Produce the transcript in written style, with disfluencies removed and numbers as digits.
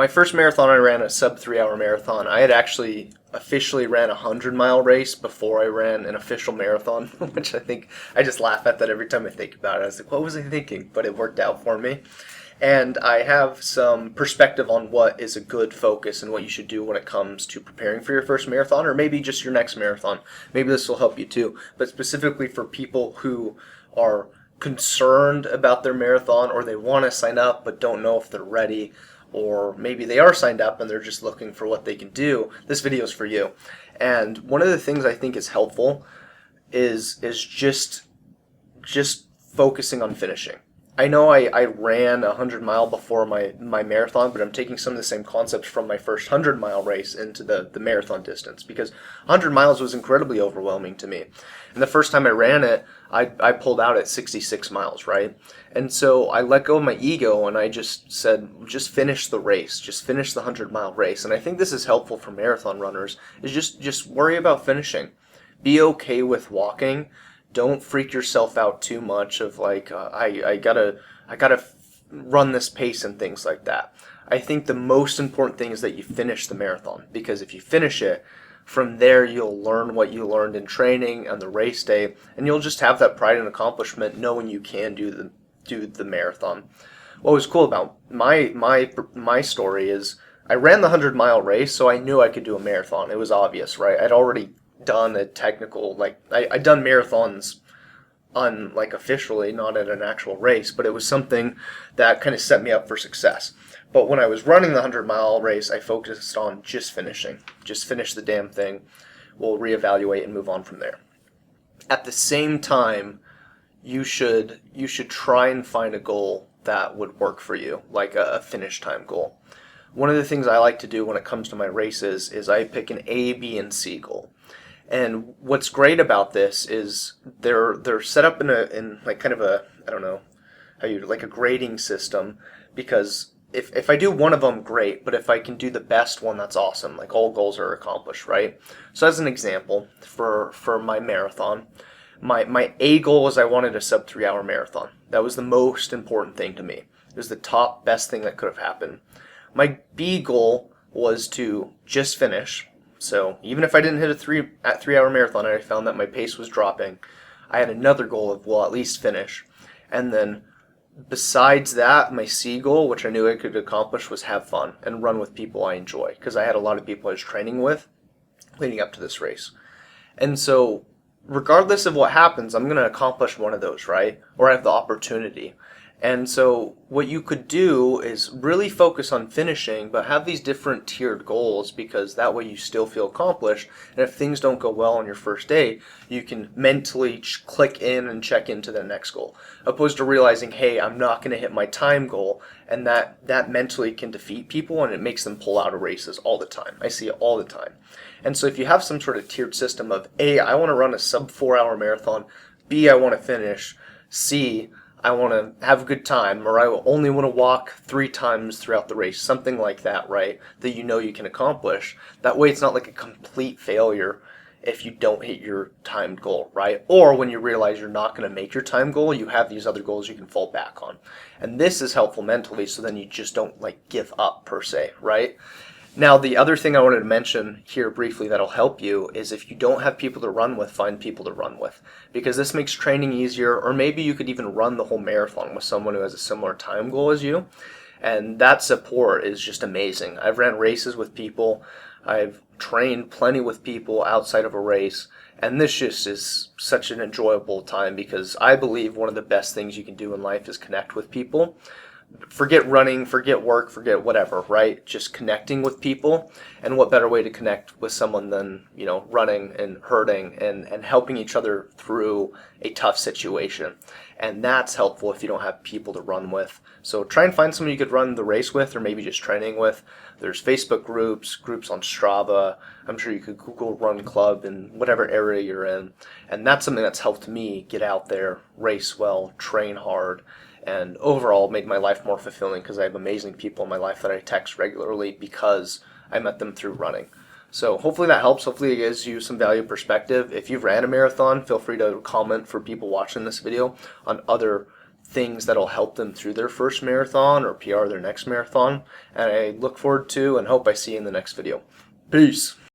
My first marathon I ran a sub 3 hour marathon. I had actually officially ran a 100-mile race before I ran an official marathon, which I think I just laugh at that every time I think about it. I was like, what was I thinking? But it worked out for me. And I have some perspective on what is a good focus and what you should do when it comes to preparing for your first marathon, or maybe just your next marathon. Maybe this will help you too. But specifically for people who are concerned about their marathon, or they want to sign up but don't know if they're ready, or maybe they are signed up and they're just looking for what they can do, this video is for you. And one of the things I think is helpful is just focusing on finishing. I know I ran a 100-mile before my marathon, but I'm taking some of the same concepts from my first 100-mile race into the marathon distance, because 100 miles was incredibly overwhelming to me. And the first time I ran it, I pulled out at 66 miles, right? And so I let go of my ego and I just said, just finish the race, just finish the 100-mile race. And I think this is helpful for marathon runners, is just worry about finishing. Be okay with walking. Don't freak yourself out too much of like, I gotta run this pace and things like that. I think the most important thing is that you finish the marathon, because if you finish it, from there you'll learn what you learned in training and the race day, and you'll just have that pride and accomplishment knowing you can do the marathon. What was cool about my story is I ran the 100-mile race, so I knew I could do a marathon. It was obvious, right? I'd already done a technical, like I'd done marathons officially, not at an actual race, but it was something that kind of set me up for success. But when I was running the 100-mile race, I focused on just finishing. Just finish the damn thing. We'll reevaluate and move on from there. At the same time, you should try and find a goal that would work for you, like a finish time goal. One of the things I like to do when it comes to my races is I pick an A, B, and C goal. And what's great about this is they're set up in like kind of a, I don't know how you, like a grading system, because if I do one of them, great, but if I can do the best one, that's awesome. Like all goals are accomplished, right? So as an example, for my marathon, my A goal was I wanted a sub 3 hour marathon. That was the most important thing to me. It was the top best thing that could have happened. My B goal was to just finish. So even if I didn't hit a 3 hour marathon and I found that my pace was dropping, I had another goal of, well, at least finish. And then besides that, my C goal, which I knew I could accomplish, was have fun and run with people I enjoy, because I had a lot of people I was training with leading up to this race. And so regardless of what happens, I'm going to accomplish one of those, right? Or I have the opportunity. And so what you could do is really focus on finishing, but have these different tiered goals, because that way you still feel accomplished. And if things don't go well on your first day, you can mentally click in and check into the next goal, opposed to realizing, hey, I'm not going to hit my time goal, and that mentally can defeat people, and it makes them pull out of races all the time. I see it all the time. And so if you have some sort of tiered system of A, I want to run a sub 4 hour marathon, B, I want to finish, C, I want to have a good time, or I only want to walk 3 times throughout the race, something like that, right? That you know you can accomplish. That way it's not like a complete failure if you don't hit your timed goal, right? Or when you realize you're not going to make your time goal, you have these other goals you can fall back on. And this is helpful mentally, so then you just don't like give up per se, right? Now, the other thing I wanted to mention here briefly that'll help you is if you don't have people to run with, find people to run with, because this makes training easier, or maybe you could even run the whole marathon with someone who has a similar time goal as you, and that support is just amazing. I've ran races with people, I've trained plenty with people outside of a race, and this just is such an enjoyable time, because I believe one of the best things you can do in life is connect with people. Forget running, forget work, forget whatever, right? Just connecting with people. And what better way to connect with someone than, running and hurting and helping each other through a tough situation. And that's helpful if you don't have people to run with. So try and find someone you could run the race with, or maybe just training with. There's Facebook groups on Strava. I'm sure you could Google Run Club in whatever area you're in. And that's something that's helped me get out there, race well, train hard, and overall made my life more fulfilling, because I have amazing people in my life that I text regularly because I met them through running. So hopefully that helps. Hopefully it gives you some value perspective. If you've ran a marathon, feel free to comment for people watching this video on other things that'll help them through their first marathon or PR their next marathon. And I look forward to and hope I see you in the next video. Peace.